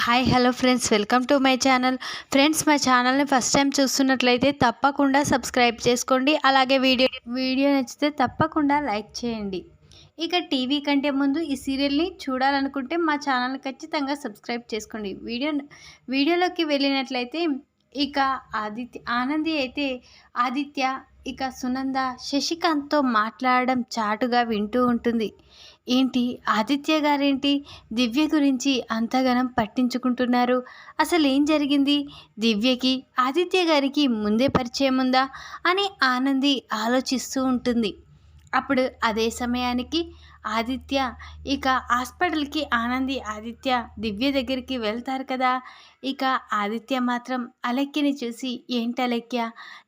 Hi hello friends, welcome to my channel. Friends, మా ఛానల్ని first time చూస్తున్నట్లయితే తప్పకుండా సబ్స్క్రైబ్ చేసుకోండి. అలాగే వీడియో నచ్చితే తప్పకుండా లైక్ చేయండి. ఇక టీవీ కంటే ముందు ఈ సీరియల్ని చూడాలనుకుంటే మా ఛానల్ని ఖచ్చితంగా సబ్స్క్రైబ్ చేసుకోండి. వీడియోలోకి వెళ్ళినట్లయితే ఇక ఆనంది అయితే ఆదిత్య ఇక సునంద శశికాంత్తో మాట్లాడడం చాటుగా వింటూ ఉంటుంది. ఏంటి ఆదిత్య గారేంటి దివ్య గురించి అంతగానం పట్టించుకుంటున్నారు? అసలు ఏం జరిగింది? దివ్యకి ఆదిత్య గారికి ముందే పరిచయం ఉందా అని ఆనంది ఆలోచిస్తూ ఉంటుంది. అప్పుడు అదే సమయానికి ఆదిత్య ఇక హాస్పిటల్కి ఆదిత్య దివ్య దగ్గరికి వెళ్తారు కదా. ఇక ఆదిత్య మాత్రం అలెక్యని చూసి, ఏంటి అలెక్య,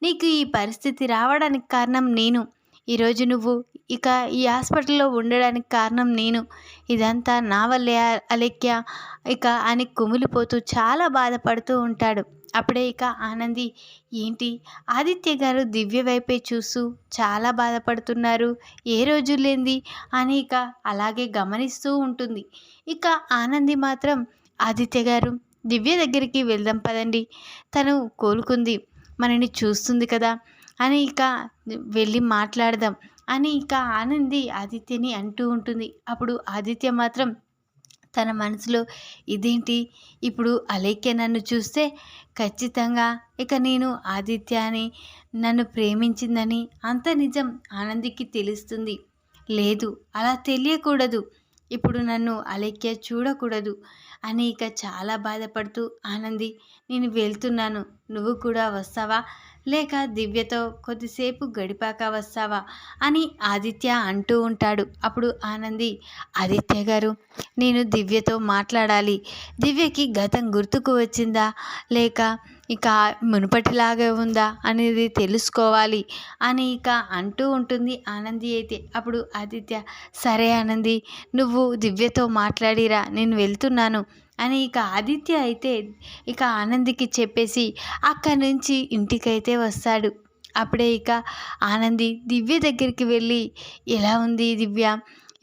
నీకు ఈ పరిస్థితి రావడానికి కారణం నేను, ఈరోజు నువ్వు ఇక ఈ హాస్పిటల్లో ఉండడానికి కారణం నేను, ఇదంతా నా వల్లే అలెక్య ఇక అని కుమిలిపోతూ చాలా బాధపడుతూ ఉంటాడు. అప్పుడే ఇక ఆనంది, ఏంటి ఆదిత్య గారు దివ్య వైపే చూస్తూ చాలా బాధపడుతున్నారు, ఏ రోజు లేంది అని ఇక అలాగే గమనిస్తూ ఉంటుంది. ఇక ఆనంది మాత్రం, ఆదిత్య గారు దివ్య దగ్గరికి వెళ్దాం పదండి, తను కోలుకుంది, మనని చూస్తుంది కదా అని ఇక వెళ్ళి మాట్లాడదాం అని ఇక ఆనంది ఆదిత్యని అంటూ ఉంటుంది. అప్పుడు ఆదిత్య మాత్రం తన మనసులో, ఇదేంటి ఇప్పుడు అలేఖ్య నన్ను చూస్తే ఖచ్చితంగా ఇక నేను ఆదిత్యని నన్ను ప్రేమించిందని అంత నిజం ఆనందికి తెలుస్తుంది. లేదు, అలా తెలియకూడదు, ఇప్పుడు నన్ను అలేఖ్య చూడకూడదు అని ఇక చాలా బాధపడుతూ, ఆనంది నేను వెళ్తున్నాను, నువ్వు కూడా వస్తావా, లేక దివ్యతో కొద్దిసేపు గడిపాక వస్తావా అని ఆదిత్య అంటూ ఉంటాడు. అప్పుడు ఆనంది, ఆదిత్య గారు నేను దివ్యతో మాట్లాడాలి, దివ్యకి గతం గుర్తుకు వచ్చిందా లేక ఇక మునుపటిలాగే ఉందా అనేది తెలుసుకోవాలి అని ఇక అంటూ ఉంటుంది ఆనంది అయితే. అప్పుడు ఆదిత్య, సరే ఆనంది, నువ్వు దివ్యతో మాట్లాడిరా, నేను వెళ్తున్నాను అని ఇక ఆదిత్య అయితే ఇక ఆనందికి చెప్పేసి అక్కడి నుంచి ఇంటికైతే వస్తాడు. అప్పుడే ఇక ఆనంది దివ్య దగ్గరికి వెళ్ళి, ఎలా ఉంది దివ్య,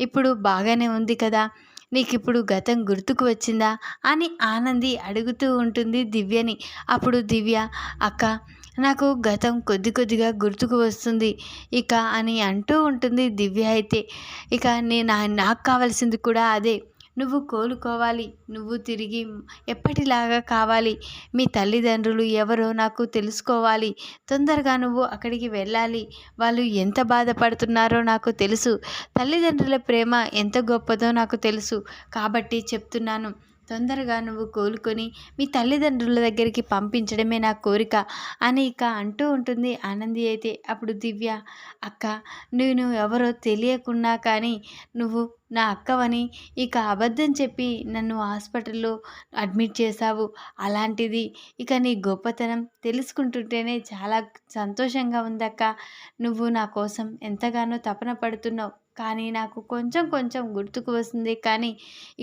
ఇప్పుడు బాగానే ఉంది కదా, నీకు ఇప్పుడు గతం గుర్తుకు వచ్చిందా అని ఆనంది అడుగుతూ ఉంటుంది దివ్యని. అప్పుడు దివ్య, అక్క నాకు గతం కొద్దిగా గుర్తుకు వస్తుంది ఇక అని అంటూ ఉంటుంది దివ్య అయితే. ఇక నాకు కావాల్సింది కూడా అదే, నువ్వు కోలుకోవాలి, నువ్వు తిరిగి ఎప్పటిలాగా కావాలి, మీ తల్లిదండ్రులు ఎవరో నాకు తెలుసుకోవాలి, తొందరగా నువ్వు అక్కడికి వెళ్ళాలి, వాళ్ళు ఎంత బాధపడుతున్నారో నాకు తెలుసు, తల్లిదండ్రుల ప్రేమ ఎంత గొప్పదో నాకు తెలుసు, కాబట్టి చెప్తున్నాను, తొందరగా నువ్వు కోలుకొని మీ తల్లిదండ్రుల దగ్గరికి పంపించడమే నా కోరిక అని ఇక అంటూ ఉంటుంది ఆనంది అయితే. అప్పుడు దివ్య, అక్క నేను ఎవరో తెలియకున్నా కానీ నువ్వు నా అక్కవని ఇక అబద్ధం చెప్పి నన్ను హాస్పిటల్లో అడ్మిట్ చేశావు, అలాంటిది ఇక నీ గొప్పతనం తెలుసుకుంటుంటేనే చాలా సంతోషంగా ఉందక్క, నువ్వు నా కోసం ఎంతగానో తపన పడుతున్నావు, కానీ నాకు కొంచెం కొంచెం గుర్తుకు వస్తుంది, కానీ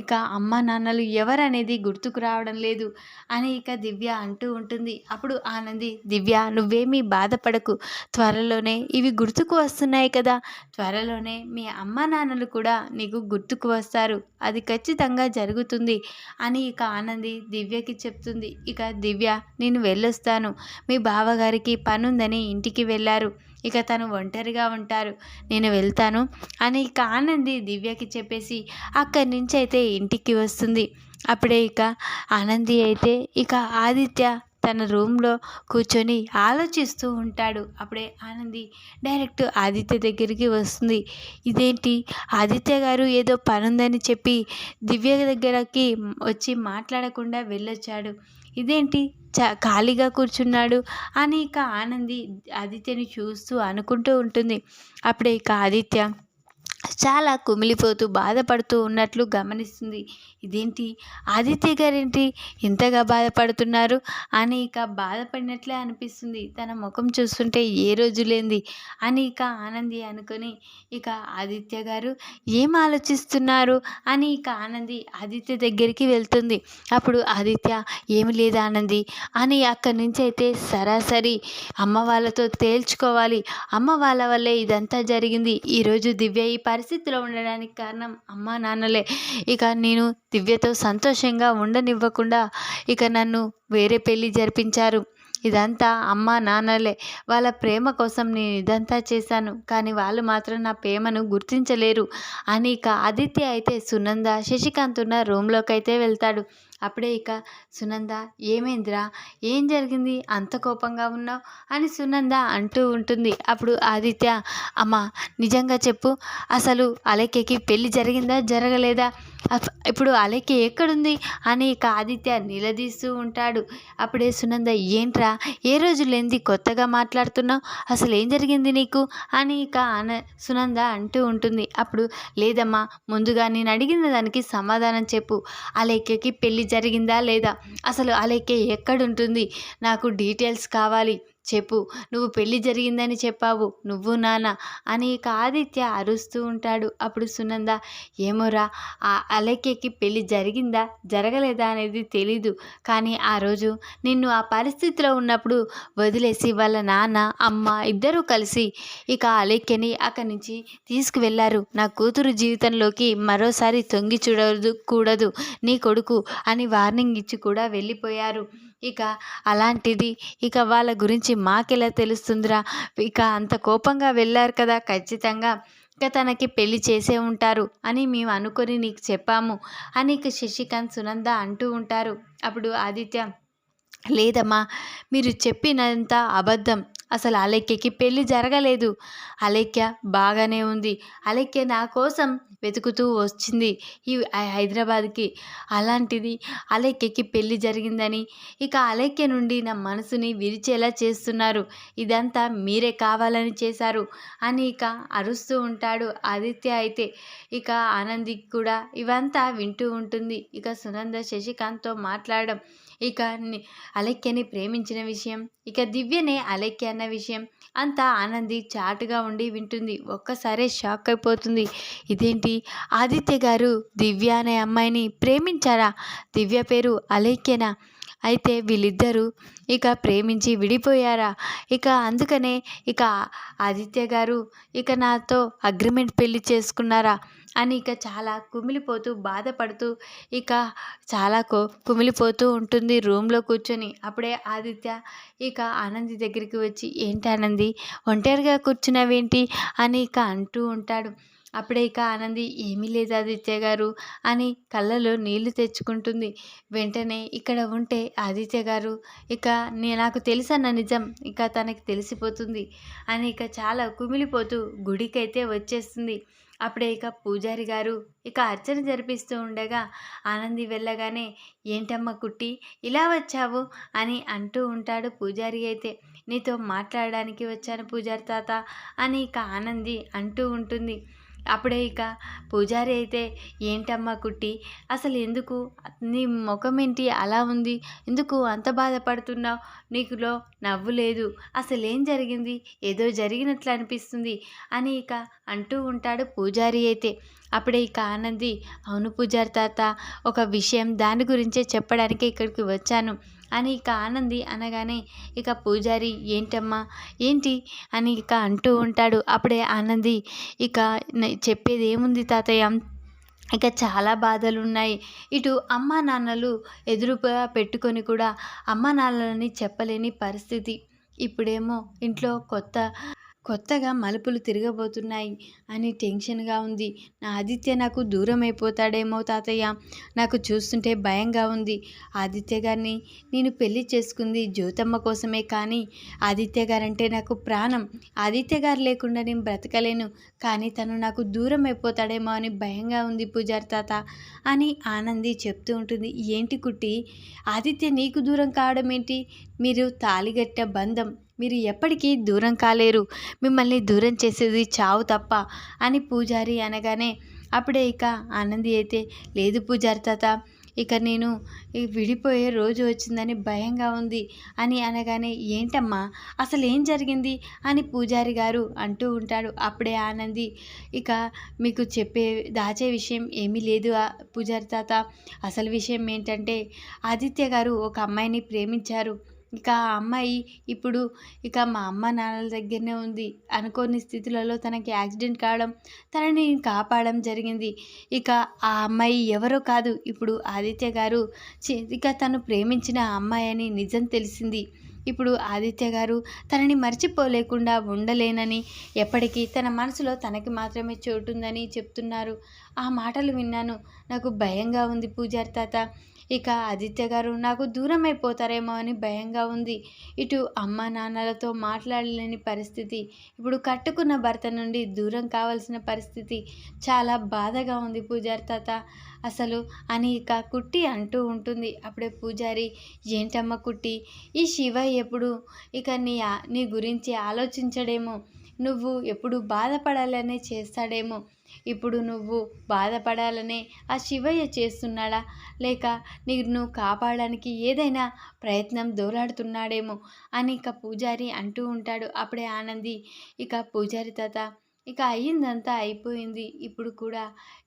ఇక అమ్మ నాన్నలు ఎవరనేది గుర్తుకు రావడం లేదు అని ఇక దివ్య అంటూ ఉంటుంది. అప్పుడు ఆనంది, దివ్య నువ్వేమీ బాధపడకు, త్వరలోనే ఇవి గుర్తుకు వస్తున్నాయి కదా, త్వరలోనే మీ అమ్మ నాన్నలు కూడా నీకు గుర్తుకు వస్తారు, అది ఖచ్చితంగా జరుగుతుంది అని ఇక ఆనంది దివ్యకి చెప్తుంది. ఇక దివ్య, నేను వెళ్ళొస్తాను, మీ బావగారికి పనుందని ఇంటికి వెళ్ళారు, ఇక తను ఒంటరిగా ఉంటారు, నేను వెళ్తాను అని ఇక ఆనంది దివ్యకి చెప్పేసి అక్కడి నుంచి అయితే ఇంటికి వస్తుంది. అప్పుడే ఇక ఆనంది అయితే ఇక ఆదిత్య తన రూమ్లో కూర్చొని ఆలోచిస్తూ ఉంటాడు. అప్పుడే ఆనంది డైరెక్ట్ ఆదిత్య దగ్గరికి వస్తుంది. ఇదేంటి ఆదిత్య గారు ఏదో పనుందని చెప్పి దివ్య దగ్గరకి వచ్చి మాట్లాడకుండా వెళ్ళొచ్చాడు, ఇదేంటి ఖాళీగా కూర్చున్నాడు అని ఇక ఆనంది ఆదిత్యని చూస్తూ అనుకుంటూ ఉంటుంది. అప్పుడే ఇక ఆదిత్య చాలా కుమిలిపోతూ బాధపడుతూ ఉన్నట్లు గమనిస్తుంది. ఇదేంటి ఆదిత్య గారేంటి ఇంతగా బాధపడుతున్నారు అని ఇక బాధపడినట్లే అనిపిస్తుంది, తన ముఖం చూస్తుంటే ఏ రోజు లేంది అని ఇక ఆనంది అనుకొని ఇక ఆదిత్య గారు ఏం ఆలోచిస్తున్నారు అని ఇక ఆనంది ఆదిత్య దగ్గరికి వెళ్తుంది. అప్పుడు ఆదిత్య, ఏమి లేదు ఆనంది అని అక్కడి నుంచి అయితే సరాసరి అమ్మ వాళ్ళతో తేల్చుకోవాలి, అమ్మ వాళ్ళ వల్లే ఇదంతా జరిగింది, ఈరోజు దివ్య ఈ పరిస్థితిలో ఉండడానికి కారణం అమ్మా నాన్నలే. ఇక నేను దివ్యతో సంతోషంగా ఉండనివ్వకుండా ఇక నన్ను వేరే పెళ్లి జరిపించారు. ఇదంతా అమ్మా నాన్నలే. వాళ్ళ ప్రేమ కోసం నేను ఇదంతా చేశాను. కానీ వాళ్ళు మాత్రం నా ప్రేమను గుర్తించలేరు అని ఇక ఆదిత్య అయితే సునంద, శశికాంత్ ఉన్న రూమ్లోకైతే వెళ్తాడు. అప్పుడే ఇక సునంద, ఏమైందిరా, ఏం జరిగింది, అంత కోపంగా ఉన్నావు అని సునంద అంటూ ఉంటుంది. అప్పుడు ఆదిత్య, అమ్మ నిజంగా చెప్పు, అసలు అలేఖ్యకి పెళ్ళి జరిగిందా జరగలేదా, ఇప్పుడు అలేఖ్య ఎక్కడుంది అని ఇక ఆదిత్య నిలదీస్తూ ఉంటాడు. అప్పుడే సునంద, ఏంట్రా ఏ రోజు లేనిది కొత్తగా మాట్లాడుతున్నావు, అసలు ఏం జరిగింది నీకు అని ఇక సునంద అంటూ ఉంటుంది. అప్పుడు లేదమ్మా, ముందుగా నేను అడిగిన దానికి సమాధానం చెప్పు, అలేఖ్యకి పెళ్ళి జరిగిందా లేదా, అసలు అలేఖ్య ఎక్కడుంటుంది, నాకు డీటెయిల్స్ కావాలి చెప్పు, నువ్వు పెళ్ళి జరిగిందని చెప్పావు నువ్వు నాన్న అని ఇక ఆదిత్య అరుస్తూ ఉంటాడు. అప్పుడు సునంద, ఏమోరా, ఆ అలేఖ్యకి పెళ్ళి జరిగిందా జరగలేదా అనేది తెలీదు, కానీ ఆ రోజు నిన్ను ఆ పరిస్థితిలో ఉన్నప్పుడు వదిలేసి వాళ్ళ నాన్న అమ్మ ఇద్దరూ కలిసి ఇక అలేఖ్యని అక్కడి నుంచి తీసుకువెళ్ళారు. నా కూతురు జీవితంలోకి మరోసారి తొంగి కూడదు నీ కొడుకు అని వార్నింగ్ ఇచ్చి కూడా వెళ్ళిపోయారు. ఇక అలాంటిది ఇక వాళ్ళ గురించి మాకెలా తెలుస్తుందిరా, ఇక అంత కోపంగా వెళ్ళారు కదా, ఖచ్చితంగా ఇక తనకి పెళ్లి చేసే ఉంటారు అని మేము అనుకొని నీకు చెప్పాము అని ఇక శశికాంత్, సునంద అంటూ ఉంటారు. అప్పుడు ఆదిత్య, లేదమ్మా, మీరు చెప్పినంత అబద్ధం, అసలు అలేఖ్యకి పెళ్ళి జరగలేదు, అలేఖ్య బాగానే ఉంది, అలేఖ్య నా కోసం వెతుకుతూ వచ్చింది ఈ హైదరాబాద్కి, అలాంటిది అలేఖ్యకి పెళ్ళి జరిగిందని ఇక అలేఖ్య నుండి నా మనసుని విరిచేలా చేస్తున్నారు, ఇదంతా మీరే కావాలని చేశారు అని ఇక అరుస్తూ ఉంటాడు ఆదిత్య. అయితే ఇక ఆనంది కూడా ఇవంతా వింటూ ఉంటుంది. ఇక సునంద శశికాంత్తో మాట్లాడడం, ఇక అలేఖ్యని ప్రేమించిన విషయం, ఇక దివ్యనే అలేఖ్య అన్న విషయం అంతా ఆనంది చాటుగా ఉండి వింటుంది. ఒక్కసారే షాక్ అయిపోతుంది. ఇదేంటి, ఆదిత్య గారు దివ్య అనే అమ్మాయిని ప్రేమించారా, దివ్య పేరు అలేఖ్యనా, అయితే వీళ్ళిద్దరూ ఇక ప్రేమించి విడిపోయారా, ఇక అందుకనే ఇక ఆదిత్య గారు ఇక నాతో అగ్రిమెంట్ పెళ్లి చేసుకున్నారా అని ఇక చాలా కుమిలిపోతూ బాధపడుతూ ఇక చాలా కుమిలిపోతూ ఉంటుంది రూమ్లో కూర్చొని. అప్పుడే ఆదిత్య ఇక ఆనంది దగ్గరికి వచ్చి, ఏంటి ఆనంది ఒంటరిగా కూర్చున్నావేంటి అని ఇక అంటూ ఉంటాడు. అప్పుడే ఇక ఆనంది, ఏమీ లేదు ఆదిత్య గారు అని కళ్ళలో నీళ్లు తెచ్చుకుంటుంది. వెంటనే ఇక్కడ ఉంటే ఆదిత్య గారు ఇక నాకు తెలుసన్న నిజం ఇక తనకి తెలిసిపోతుంది అని ఇక చాలా కుమిలిపోతూ గుడికైతే వచ్చేస్తుంది. అప్పుడే ఇక పూజారి గారు ఇక అర్చన జరిపిస్తూ ఉండగా ఆనంది వెళ్ళగానే, ఏంటమ్మా కుట్టి ఇలా వచ్చావు అని అంటూ ఉంటాడు పూజారి. అయితే నీతో మాట్లాడడానికి వచ్చాను పూజారి తాత అని ఇక ఆనంది అంటూ ఉంటుంది. అప్పుడే ఇక పూజారి అయితే, ఏంటమ్మా కుట్టి, అసలు ఎందుకు నీ ముఖం ఏంటి అలా ఉంది, ఎందుకు అంత బాధపడుతున్నావు, నీకులో నవ్వు లేదు, అసలు ఏం జరిగింది, ఏదో జరిగినట్లు అనిపిస్తుంది అని ఇక అంటూ ఉంటాడు పూజారి. అయితే అప్పుడే ఇక ఆనంది, అవును పూజారి తాత, ఒక విషయం దాని గురించే చెప్పడానికి ఇక్కడికి వచ్చాను అని ఇక ఆనంది అనగానే ఇక పూజారి, ఏంటమ్మా ఏంటి అని ఇక అంటూ ఉంటాడు. అప్పుడే ఆనంది, ఇక చెప్పేది ఏముంది తాతయ్య, ఇక చాలా బాధలు ఉన్నాయి, ఇటు అమ్మా నాన్నలు ఎదురుగా పెట్టుకొని కూడా అమ్మా నాన్నలని చెప్పలేని పరిస్థితి, ఇప్పుడేమో ఇంట్లో కొత్తగా మలుపులు తిరగబోతున్నాయి అని టెన్షన్గా ఉంది, నా ఆదిత్య నాకు దూరం అయిపోతాడేమో తాతయ్య, నాకు చూస్తుంటే భయంగా ఉంది, ఆదిత్య గారిని నేను పెళ్లి చేసుకుంది జ్యోతమ్మ కోసమే, కానీ ఆదిత్య గారంటే నాకు ప్రాణం, ఆదిత్య గారు లేకుండా నేను బ్రతకలేను, కానీ తను నాకు దూరం అయిపోతాడేమో అని భయంగా ఉంది పూజారి తాత అని ఆనంది చెప్తూ ఉంటుంది. ఏంటి కుట్టి, ఆదిత్య నీకు దూరం కావడం ఏంటి, మీరు తాళిగట్ట బంధం, మీరు ఎప్పటికీ దూరం కాలేరు, మిమ్మల్ని దూరం చేసేది చావు తప్ప అని పూజారి అనగానే అప్పుడే ఇక ఆనంది అయితే, లేదు పూజారి తాత, ఇక నేను విడిపోయే రోజు వచ్చిందని భయంగా ఉంది అని అనగానే, ఏంటమ్మా అసలు ఏం జరిగింది అని పూజారి గారు అంటూ ఉంటాడు. అప్పుడే ఆనంది, ఇక మీకు దాచే విషయం ఏమీ లేదు పూజారి తాత, అసలు విషయం ఏంటంటే ఆదిత్య గారు ఒక అమ్మాయిని ప్రేమించారు, ఇక ఆ అమ్మాయి ఇప్పుడు ఇక మా అమ్మ నాన్నల దగ్గరనే ఉంది. అనుకోని స్థితులలో తనకి యాక్సిడెంట్ కావడం, తనని కాపాడడం జరిగింది. ఇక ఆ అమ్మాయి ఎవరో కాదు, ఇప్పుడు ఆదిత్య గారు ఇక తను ప్రేమించిన అమ్మాయి అని నిజం తెలిసింది. ఇప్పుడు ఆదిత్య గారు తనని మర్చిపోలేకుండా ఉండలేనని, ఎప్పటికీ తన మనసులో తనకి మాత్రమే చోటుందని చెప్తున్నారు. ఆ మాటలు విన్నాను. నాకు భయంగా ఉంది పూజారి తాత. ఇక ఆదిత్య గారు నాకు దూరం అయిపోతారేమో అని భయంగా ఉంది. ఇటు అమ్మ నాన్నలతో మాట్లాడలేని పరిస్థితి, ఇప్పుడు కట్టుకున్న భర్త నుండి దూరం కావాల్సిన పరిస్థితి. చాలా బాధగా ఉంది పూజారి తాత అసలు అని ఇక కుట్టి అంటూ ఉంటుంది. అప్పుడే పూజారి, ఏంటమ్మ కుట్టి, ఈ శివ ఎప్పుడు ఇక నీ గురించి ఆలోచించడేమో, నువ్వు ఎప్పుడు బాధపడాలనే చేస్తాడేమో. ఇప్పుడు నువ్వు బాధపడాలనే ఆ శివయ్య చేస్తున్నాడా, లేక నిన్ను కాపాడడానికి ఏదైనా ప్రయత్నం దోలాడుతున్నాడేమో అని ఇక పూజారి అంటూ ఉంటాడు. అప్పుడే ఆనంది, ఇక పూజారి తాత, ఇక అయ్యిందంతా అయిపోయింది. ఇప్పుడు కూడా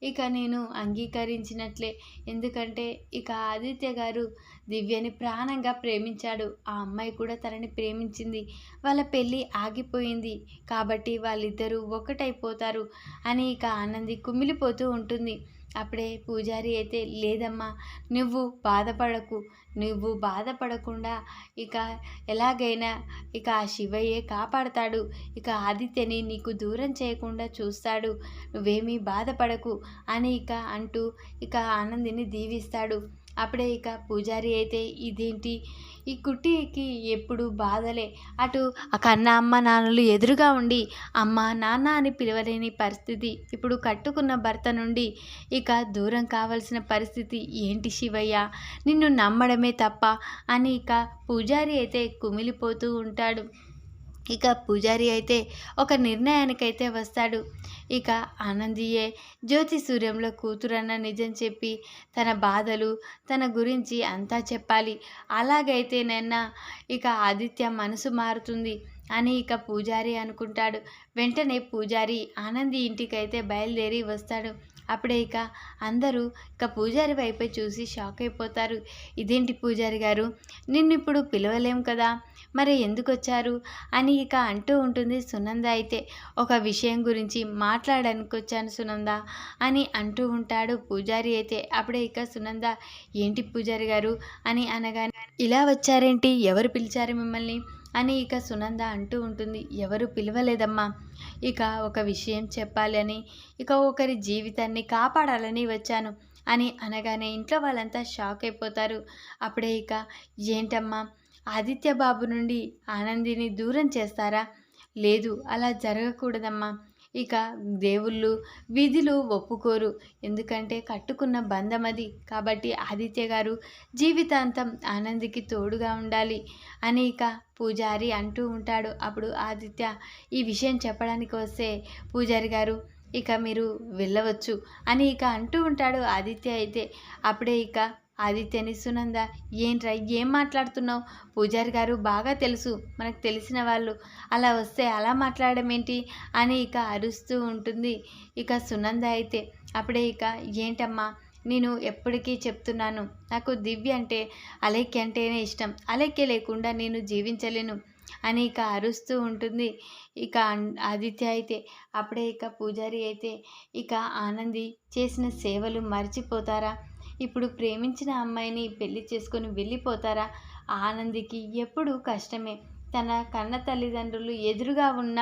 ఇక నేను అంగీకరించినట్లే. ఎందుకంటే ఇక ఆదిత్య గారు దివ్యని ప్రాణంగా ప్రేమించాడు. ఆ అమ్మాయి కూడా తనని ప్రేమించింది. వాళ్ళ పెళ్ళి ఆగిపోయింది కాబట్టి వాళ్ళిద్దరూ ఒకటైపోతారు అని ఇక ఆనంది కుమిలిపోతూ ఉంటుంది. అప్పుడే పూజారి అయితే, లేదమ్మా, నువ్వు బాధపడకు, నువ్వు బాధపడకుండా ఇక ఎలాగైనా ఇక ఆ శివయ్యే కాపాడతాడు, ఇక ఆదిత్యని నీకు దూరం చేయకుండా చూస్తాడు, నువ్వేమీ బాధపడకు అని ఇక అంటూ ఇక ఆనందిని దీవిస్తాడు. అప్పుడే ఇక పూజారి అయితే, ఇదేంటి ఈ కుట్టికి ఎప్పుడు బాధలే, అటు ఆ కన్న అమ్మ నాన్నలు ఎదురుగా ఉండి అమ్మ నాన్న అని పిలవలేని పరిస్థితి, ఇప్పుడు కట్టుకున్న భర్త నుండి ఇక దూరం కావాల్సిన పరిస్థితి. ఏంటి శివయ్య, నిన్ను నమ్మడమే తప్ప అని ఇక పూజారి అయితే కుమిలిపోతూ ఉంటాడు. ఇక పూజారి అయితే ఒక నిర్ణయానికైతే వస్తాడు. ఇక ఆనందియే జ్యోతి సూర్యంలో కూతురన్న నిజం చెప్పి తన బాధలు తన గురించి అంతా చెప్పాలి. అలాగైతేనైనా ఇక ఆదిత్య మనసు మారుతుంది అని ఇక పూజారి అనుకుంటాడు. వెంటనే పూజారి ఆనంది ఇంటికైతే బయలుదేరి వస్తాడు. అప్పుడే ఇక అందరూ ఇక పూజారి వైపే చూసి షాక్ అయిపోతారు. ఇదేంటి పూజారి గారు, నిన్నిప్పుడు పిలవలేం కదా, మరి ఎందుకు వచ్చారు అని ఇక అంటూ ఉంటుంది సునంద. అయితే ఒక విషయం గురించి మాట్లాడడానికి వచ్చాను సునంద అని అంటూ ఉంటాడు పూజారి అయితే. అప్పుడే ఇక సునంద, ఏంటి పూజారి గారు అని అనగానే, ఇలా వచ్చారేంటి, ఎవరు పిలిచారు మిమ్మల్ని అని ఇక సునంద అంటూ ఉంటుంది. ఎవరు పిలవలేదమ్మా, ఇక ఒక విషయం చెప్పాలి అని, ఇక ఒకరి జీవితాన్ని కాపాడాలని వచ్చాను అని అనగానే ఇంట్లో వాళ్ళంతా షాక్ అయిపోతారు. అప్పుడే ఇక, ఏంటమ్మా, ఆదిత్య బాబు నుండి ఆనందిని దూరం చేస్తారా? లేదు, అలా జరగకూడదమ్మా. ఇక దేవుళ్ళు విధులు ఒప్పుకోరు, ఎందుకంటే కట్టుకున్న బంధం అది. కాబట్టి ఆదిత్య గారు జీవితాంతం ఆనందికి తోడుగా ఉండాలి అని ఇక పూజారి అంటూ ఉంటాడు. అప్పుడు ఆదిత్య ఈ విషయం చెప్పడానికి వస్తే, పూజారి గారు ఇక మీరు వెళ్ళవచ్చు అని ఇక అంటూ ఉంటాడు ఆదిత్య అయితే. అప్పుడే ఇక ఆదిత్యని సునంద, ఏంట్రా ఏం మాట్లాడుతున్నావు, పూజారి గారు బాగా తెలుసు, మనకు తెలిసిన వాళ్ళు, అలా వస్తే అలా మాట్లాడడం ఏంటి అని ఇక అరుస్తూ ఉంటుంది ఇక సునంద అయితే. అప్పుడే ఇక, ఏంటమ్మా, నేను ఎప్పటికీ చెప్తున్నాను, నాకు దివ్య అంటే అలేఖ్య అంటేనే ఇష్టం, అలేఖ్య లేకుండా నేను జీవించలేను అని ఇక అరుస్తూ ఉంటుంది ఇక ఆదిత్య అయితే. అప్పుడే ఇక పూజారి అయితే, ఇక ఆనంది చేసిన సేవలు మర్చిపోతారా, ఇప్పుడు ప్రేమించిన అమ్మాయిని పెళ్లి చేసుకొని వెళ్ళిపోతారా? ఆనందికి ఎప్పుడూ కష్టమే, తన కన్న తల్లిదండ్రులు ఎదురుగా ఉన్న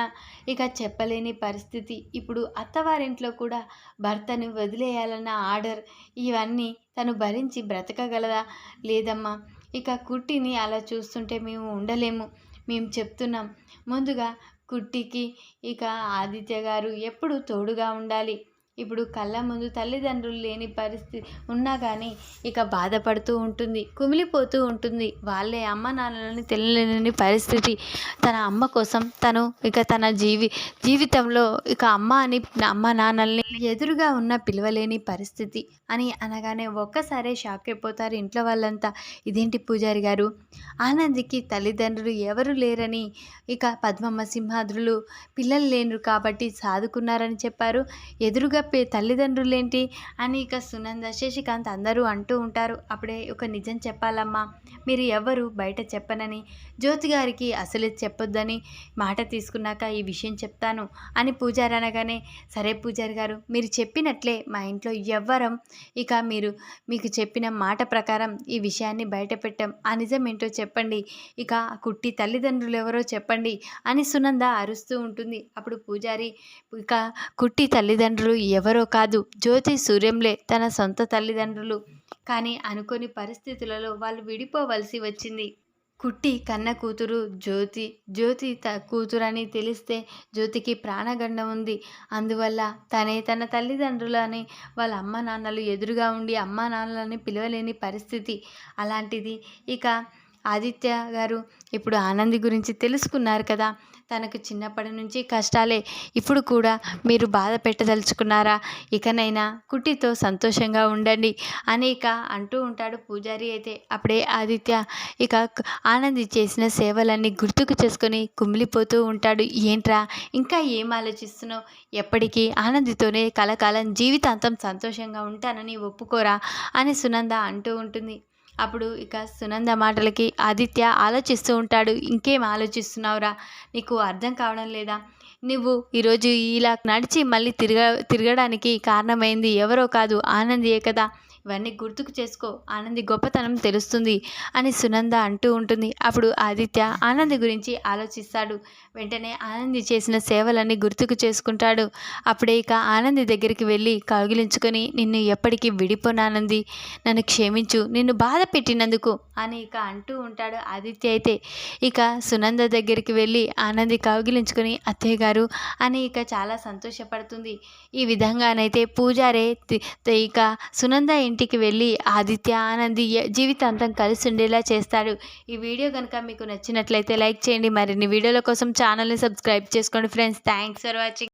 ఇక చెప్పలేని పరిస్థితి. ఇప్పుడు అత్తవారింట్లో కూడా భర్తను వదిలేయాలన్న ఆర్డర్, ఇవన్నీ తను భరించి బ్రతకగలదా? లేదమ్మా, ఇక కుట్టిని అలా చూస్తుంటే మేము ఉండలేము, మేము చెప్తున్నాం. ముందుగా కుట్టికి ఇక ఆదిత్య గారు ఎప్పుడు తోడుగా ఉండాలి. ఇప్పుడు కళ్ళ ముందు తల్లిదండ్రులు లేని పరిస్థితి ఉన్నా కానీ ఇక బాధపడుతూ ఉంటుంది, కుమిలిపోతూ ఉంటుంది. వాళ్ళే అమ్మ నాన్నలని తెలియలేని పరిస్థితి. తన అమ్మ కోసం తను ఇక తన జీవితంలో ఇక అమ్మ నాన్నల్ని ఎదురుగా ఉన్న పిలవలేని పరిస్థితి అని అనగానే ఒక్కసారే షాక్ అయిపోతారు ఇంట్లో వాళ్ళంతా. ఇదేంటి పూజారి గారు, ఆనందికి తల్లిదండ్రులు ఎవరు లేరని, ఇక పద్మమ్మ సింహాద్రులు పిల్లలు లేరు కాబట్టి సాదుకున్నారని చెప్పారు, ఎదురుగా తల్లిదండ్రులేంటి అని ఇక సునంద, శశికాంత్ అందరూ అంటూ ఉంటారు. అప్పుడే ఒక నిజం చెప్పాలమ్మా, మీరు ఎవరు బయట చెప్పనని, జ్యోతి గారికి అసలు చెప్పొద్దని మాట తీసుకున్నాక ఈ విషయం చెప్తాను అని పూజారి అనగానే, సరే పూజారి గారు, మీరు చెప్పినట్లే మా ఇంట్లో ఎవ్వరం ఇక మీకు చెప్పిన మాట ప్రకారం ఈ విషయాన్ని బయట పెట్టాం. ఆ నిజం ఏంటో చెప్పండి, ఇక కుట్టి తల్లిదండ్రులు ఎవరో చెప్పండి అని సునంద అరుస్తూ ఉంటుంది. అప్పుడు పూజారి, ఇక కుట్టి తల్లిదండ్రులు ఎవరో కాదు, జ్యోతి సూర్యంలే తన సొంత తల్లిదండ్రులు. కానీ అనుకోని పరిస్థితులలో వాళ్ళు విడిపోవలసి వచ్చింది. కుట్టి కన్న కూతురు జ్యోతి కూతురని తెలిస్తే జ్యోతికి ప్రాణగండం ఉంది. అందువల్ల తన తల్లిదండ్రులని వాళ్ళ అమ్మ నాన్నలు ఎదురుగా ఉండి అమ్మ నాన్నలని పిలవలేని పరిస్థితి. అలాంటిది ఇక ఆదిత్య గారు ఇప్పుడు ఆనంది గురించి తెలుసుకున్నారు కదా, తనకు చిన్నప్పటి నుంచి కష్టాలే, ఇప్పుడు కూడా మీరు బాధ పెట్టదలుచుకున్నారా, ఇకనైనా కుట్టితో సంతోషంగా ఉండండి అని ఇక అంటూ ఉంటాడు పూజారి. అయితే అప్పుడే ఆదిత్య ఇక ఆనంది చేసిన సేవలన్నీ గుర్తుకు చేసుకొని కుమిలిపోతూ ఉంటాడు. ఏంట్రా ఇంకా ఏం ఆలోచిస్తున్నావు, ఎప్పటికీ ఆనందితోనే కలకాలం జీవితాంతం సంతోషంగా ఉంటానని ఒప్పుకోరా అని సునంద అంటూ ఉంటుంది. అప్పుడు ఇక సునంద మాటలకి ఆదిత్య ఆలోచిస్తూ ఉంటాడు. ఇంకేం ఆలోచిస్తున్నావురా, నీకు అర్థం కావడం లేదా, నువ్వు ఈరోజు ఇలా నడిచి మళ్ళీ తిరగడానికి కారణమైంది ఎవరో కాదు ఆనందియే కదా, ఇవన్నీ గుర్తుకు చేసుకో, ఆనంది గొప్పతనం తెలుస్తుంది అని సునంద అంటూ ఉంటుంది. అప్పుడు ఆదిత్య ఆనంది గురించి ఆలోచిస్తాడు. వెంటనే ఆనంది చేసిన సేవలన్నీ గుర్తుకు చేసుకుంటాడు. అప్పుడే ఇక ఆనంది దగ్గరికి వెళ్ళి కౌగిలించుకొని, నిన్ను ఎప్పటికీ విడిపోనానంది, నన్ను క్షమించు, నిన్ను బాధ పెట్టినందుకు అని ఇక అంటూ ఉంటాడు ఆదిత్య. అయితే ఇక సునంద దగ్గరికి వెళ్ళి ఆనంది కౌగిలించుకొని, అత్తయ్య గారు అని ఇక చాలా సంతోషపడుతుంది. ఈ విధంగానైతే పూజారే ఇక సునంద ఇంటికి వెళ్ళి ఆదిత్య ఆనంది జీవితాంతం కలిసి ఉండేలా చేస్తాడు. ఈ వీడియో కనుక మీకు నచ్చినట్లయితే లైక్ చేయండి. మరిన్ని వీడియోల కోసం ఛానల్ని సబ్స్క్రైబ్ చేసుకోండి ఫ్రెండ్స్. Thanks for watching.